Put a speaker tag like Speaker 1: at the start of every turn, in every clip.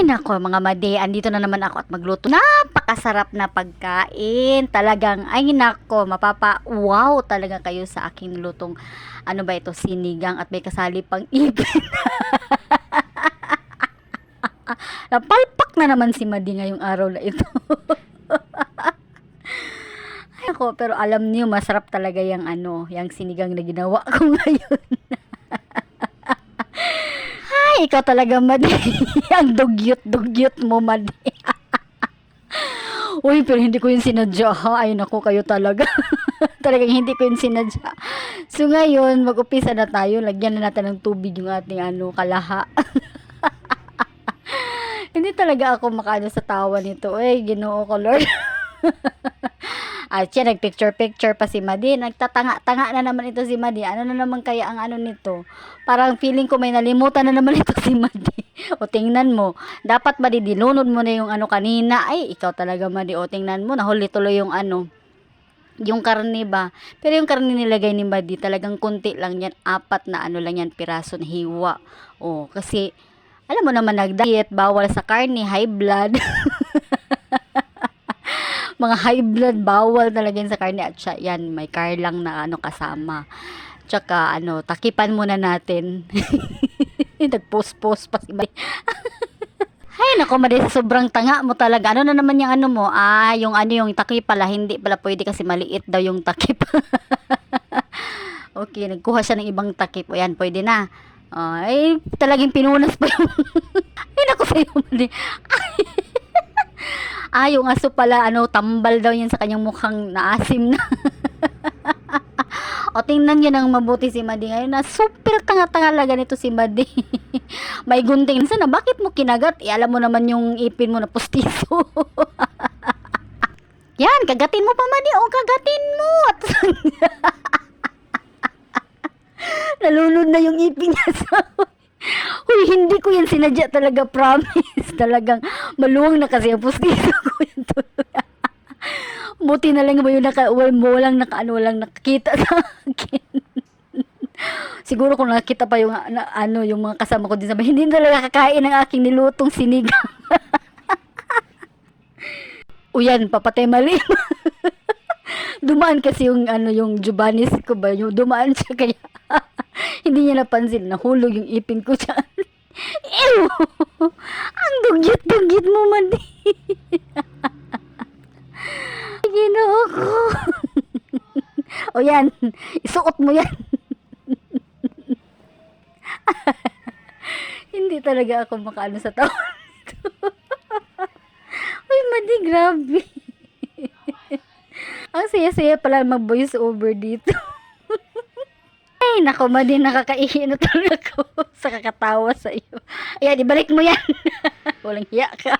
Speaker 1: Ay nako mga madi, andito na naman ako at magluto. Napakasarap na pagkain. Talagang, ay nako, mapapa-wow talaga kayo sa aking lutong, ano ba ito, sinigang at may kasali pang ipin. Napalpak na naman si Madi ngayong araw na ito. Ay nako, pero alam niyo, masarap talaga yung ano, yung sinigang na ginawa ko ngayon. Ay, ikaw talaga, Madi. Ang dugyot-dugyot mo, Madi. Uy, pero hindi ko yun sinadya, ha? Ay, naku, kayo talaga. Talagang hindi ko yun sinadya. So, ngayon, mag-upisa na tayo. Lagyan na natin ng tubig yung ating, ano, kalaha. Hindi talaga ako makaano sa tawa nito. Ay, Ginoo ko, Lord. At siya, nagpicture-picture pa si Madi. Nagtatanga-tanga na naman ito si Madi. Ano na naman kaya ang ano nito? Parang feeling ko may nalimutan na naman ito si Madi. O tingnan mo. Dapat Madi, dilunod mo na yung ano kanina. Ay, ikaw talaga Madi. O tingnan mo, nahuli tuloy yung ano. Yung karne ba? Pero yung karne nilagay ni Madi, talagang kunti lang yan. 4 na ano lang yan, piraso na hiwa. O, kasi, alam mo naman, nag-diet, bawal sa karne, high blood. Mga high blood, bawal talaga yun sa karne at siya, yan, may lang na ano kasama. Tsaka, ano, takipan muna natin. Nag-post-post pa si Madi. Ay, naku, Madi, sobrang tanga mo talaga. Ano na naman yung ano mo? Ah, yung ano, yung takip pala, hindi pala pwede kasi maliit daw yung takip. Okay, nagkuha siya ng ibang takip. O yan, pwede na. Ay, talagang pinunas pa yung... Ay, naku sa'yo, Madi. Ah, yung aso pala, ano, tambal daw yan sa kanyang mukhang naasim na. O, tingnan nyo nang mabuti si Madi ngayon na super tanga-tanga laga nito si Madi. May gunting. Sana, bakit mo kinagat? Alam mo naman yung ipin mo na pustiso. Yan, kagatin mo pa Madi. O, kagatin mo. Nalunod na yung ipin niya sa... Uy, hindi ko yan sinadya talaga, promise. Talagang maluwang na kasi ang pustiso ko yan. Buti na lang mo yung walang nakakita sa akin. Siguro kung nakita pa yung ano yung mga kasama ko din sa hindi talaga kakain ng aking nilutong sinigang. O yan, papatay mali. Dumaan kasi yung ano yung Jubanis ko ba, yung dumaan siya kaya hindi niya napansin, nahulog yung ipin ko dyan. Ew! Ang dugyot-dugyot mo, Madi. Ginoo ko. O yan, isuot mo yan. Hindi talaga ako makaano sa taon nito. Uy, Madi, grabe. Ang saya-saya pala mag-voice over dito. Ay, nako, Madi, nakakaihi na talaga ako sa kakatawa sa iyo. Ayan, ibalik mo yan. Walang hiya ka.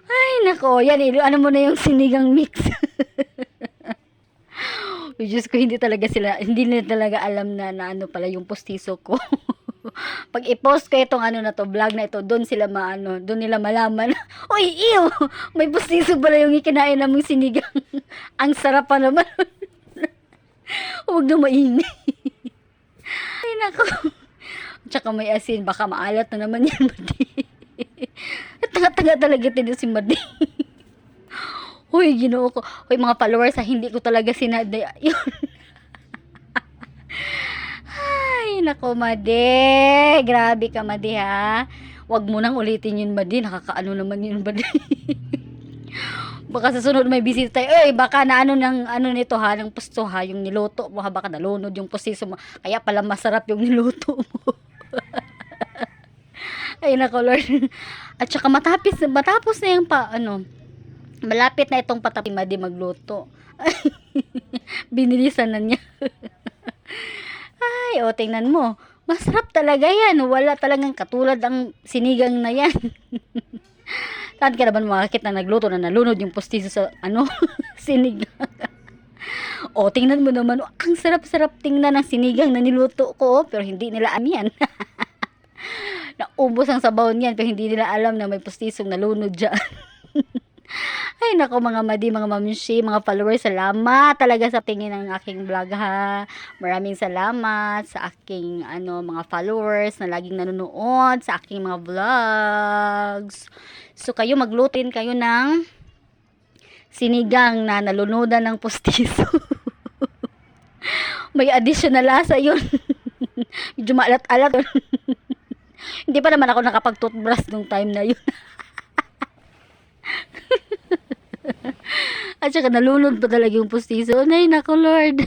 Speaker 1: Ay, nako, yan, ano mo na yung sinigang mix. Uy, Diyos ko, hindi nila talaga alam na ano pala yung postiso ko. Pag i-post ko itong ano na to, vlog na ito, doon nila malaman. Uy, ew! May postiso pala yung ikinain namang sinigang. Ang sarap pa naman. Huwag na maingay. Ay, nako. Tsaka may asin, baka maalat na naman yan, Madi. Tanga-tanga talaga din si Madi. Uy, Ginoo ko. Uy, mga followers, hindi ko talaga sinadya. Yun. Ay, nako, Madi. Grabe ka, Madi, ha. Huwag mo nang ulitin yun, Madi. Nakakaano naman yun, Madi. Baka sa sunod may bisita tayo. Uy, baka na ano nito ha, ng pusto ha, yung niluto mo ha, baka nalunod yung pustiso mo. Kaya pala masarap yung niluto mo. Ay, nako, Lord. At saka matapos na yung malapit na itong patapos Madi magluto. Binilisan na niya. Ay, o, tingnan mo. Masarap talaga yan. Wala talagang katulad ang sinigang na yan. Saan ka naman makakit na nagluto na nalunod yung postiso sa sinigang. O, tingnan mo naman. Ang sarap-sarap tingnan ng sinigang na niluto ko. Pero hindi nila alam yan. Naubos ang sabaw niyan. Pero hindi nila alam na may postisong nalunod dyan. Ay nako mga madi, mga mamshi, mga followers, salamat talaga sa tingin ng aking vlog ha. Maraming salamat sa aking mga followers na laging nanonood sa aking mga vlogs. So kayo maglutin kayo ng sinigang na nalunudan ng pustiso. May additional lasa yun. Medyo maalat-alat. Hindi pa naman ako nakapag-toothbrush nung time na yun. At saka nalunod pa talaga yung pustiso. Ay, nako Lord.